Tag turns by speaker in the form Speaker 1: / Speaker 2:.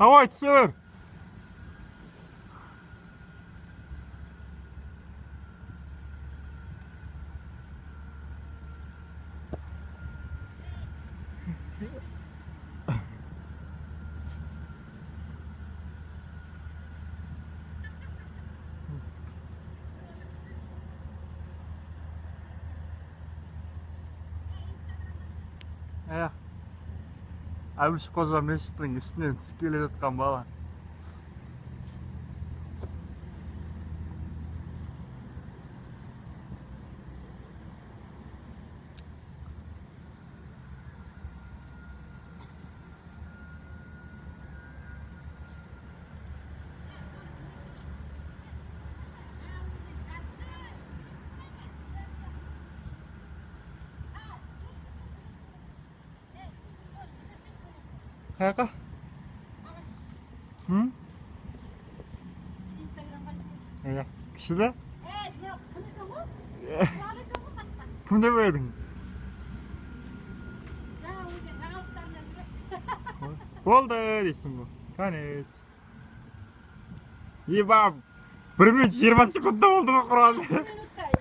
Speaker 1: Давай, түсір. Әбіш қожа мешіттің ішінен түсіп келе жатқан бала. Қаяққа? Иә, кіші де? Кім деп едің? Болды дейсің бұл. Конец. Еба, 1 минут 20 секундта болды ма құран?